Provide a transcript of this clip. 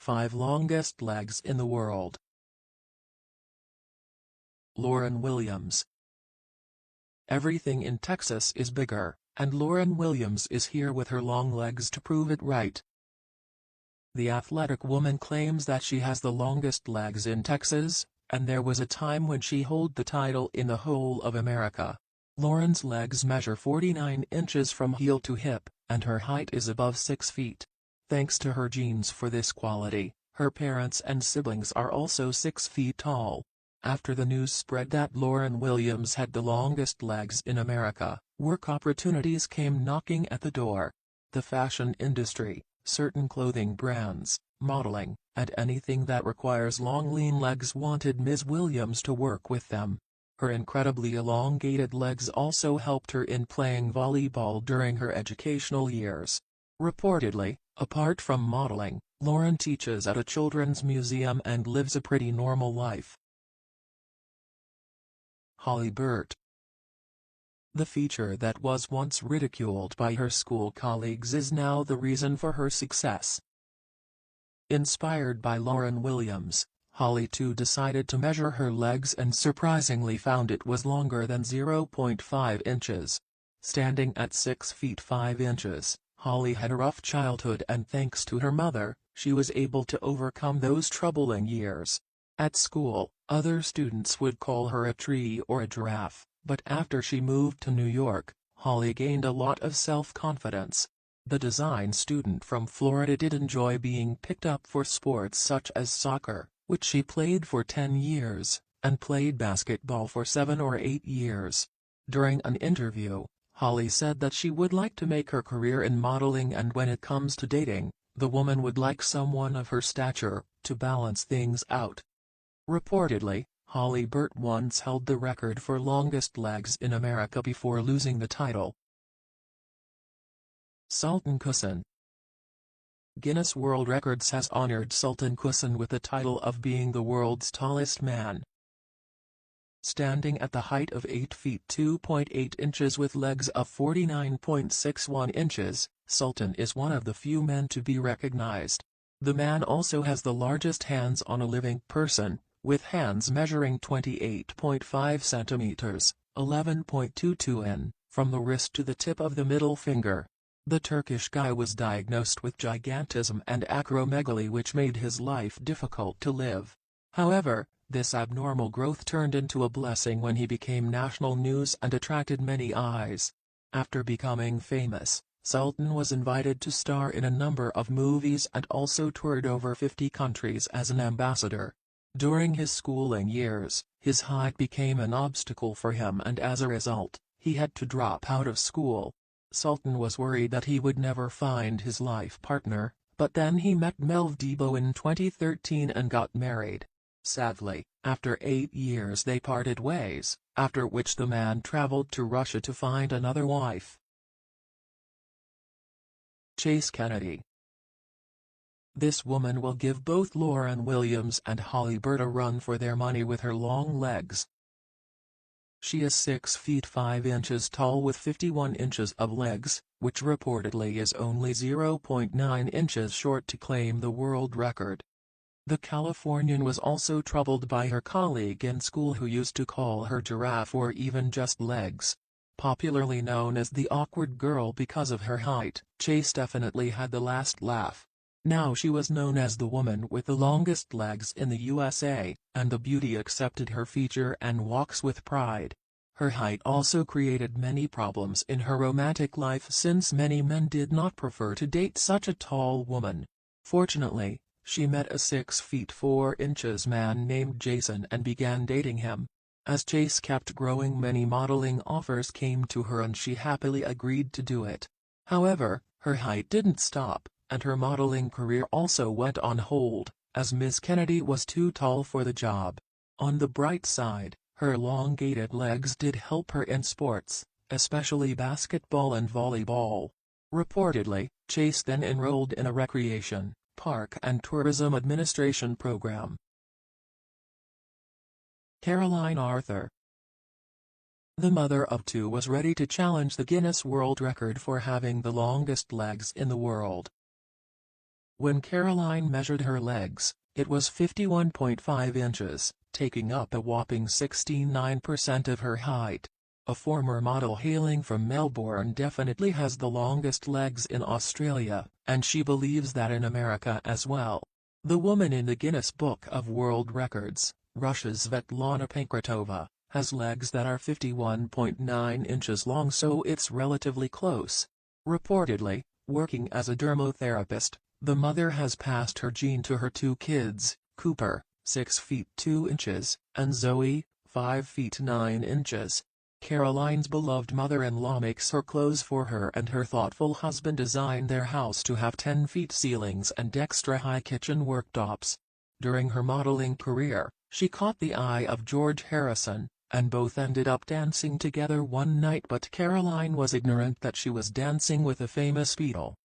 5 longest legs in the world. Lauren Williams. Everything in Texas is bigger, and Lauren Williams is here with her long legs to prove it right. The athletic woman claims that she has the longest legs in Texas, and there was a time when she held the title in the whole of America. Lauren's legs measure 49 inches from heel to hip, and her height is above 6 feet. Thanks to her genes for this quality, her parents and siblings are also 6 feet tall. After the news spread that Lauren Williams had the longest legs in America, work opportunities came knocking at the door. The fashion industry, certain clothing brands, modeling, and anything that requires long lean legs wanted Ms. Williams to work with them. Her incredibly elongated legs also helped her in playing volleyball during her educational years. Reportedly, apart from modeling, Lauren teaches at a children's museum and lives a pretty normal life. Holly Burt. The feature that was once ridiculed by her school colleagues is now the reason for her success. Inspired by Lauren Williams, Holly too decided to measure her legs and surprisingly found it was longer than 0.5 inches. Standing at 6 feet 5 inches, Holly had a rough childhood, and thanks to her mother, she was able to overcome those troubling years. At school, other students would call her a tree or a giraffe, but after she moved to New York, Holly gained a lot of self-confidence. The design student from Florida did enjoy being picked up for sports such as soccer, which she played for 10 years, and played basketball for 7 or 8 years. During an interview, Holly said that she would like to make her career in modeling, and when it comes to dating, the woman would like someone of her stature, to balance things out. Reportedly, Holly Burt once held the record for longest legs in America before losing the title. Sultan Kusen. Guinness World Records has honored Sultan Kusen with the title of being the world's tallest man. Standing at the height of 8 feet 2.8 inches with legs of 49.61 inches, Sultan is one of the few men to be recognized. The man also has the largest hands on a living person, with hands measuring 28.5 centimeters, 11.22 in, from the wrist to the tip of the middle finger. The Turkish guy was diagnosed with gigantism and acromegaly, which made his life difficult to live. However, this abnormal growth turned into a blessing when he became national news and attracted many eyes. After becoming famous, Sultan was invited to star in a number of movies and also toured over 50 countries as an ambassador. During his schooling years, his height became an obstacle for him, and as a result, he had to drop out of school. Sultan was worried that he would never find his life partner, but then he met Melv Debo in 2013 and got married. Sadly, after 8 years they parted ways, after which the man traveled to Russia to find another wife. Chase Kennedy. This woman will give both Lauren Williams and Holly Burt a run for their money with her long legs. She is 6 feet 5 inches tall with 51 inches of legs, which reportedly is only 0.9 inches short to claim the world record. The Californian was also troubled by her colleague in school who used to call her giraffe or even just legs. Popularly known as the awkward girl because of her height, Chase definitely had the last laugh. Now she was known as the woman with the longest legs in the USA, and the beauty accepted her feature and walks with pride. Her height also created many problems in her romantic life, since many men did not prefer to date such a tall woman. Fortunately, she met a 6 feet 4 inches man named Jason and began dating him. As Chase kept growing, many modeling offers came to her and she happily agreed to do it. However, her height didn't stop, and her modeling career also went on hold, as Ms. Kennedy was too tall for the job. On the bright side, her elongated legs did help her in sports, especially basketball and volleyball. Reportedly, Chase then enrolled in a Recreation, Park and Tourism Administration program. Caroline Arthur. The mother of 2 was ready to challenge the Guinness World Record for having the longest legs in the world. When Caroline measured her legs, it was 51.5 inches, taking up a whopping 69% of her height. A former model hailing from Melbourne definitely has the longest legs in Australia, and she believes that in America as well. The woman in the Guinness Book of World Records, Russia's Svetlana Pankratova, has legs that are 51.9 inches long, so it's relatively close. Reportedly, working as a dermotherapist, the mother has passed her gene to her two kids, Cooper, 6 feet 2 inches, and Zoe, 5 feet 9 inches. Caroline's beloved mother-in-law makes her clothes for her, and her thoughtful husband designed their house to have 10-feet ceilings and extra-high kitchen worktops. During her modeling career, she caught the eye of George Harrison, and both ended up dancing together one night, but Caroline was ignorant that she was dancing with a famous Beatle.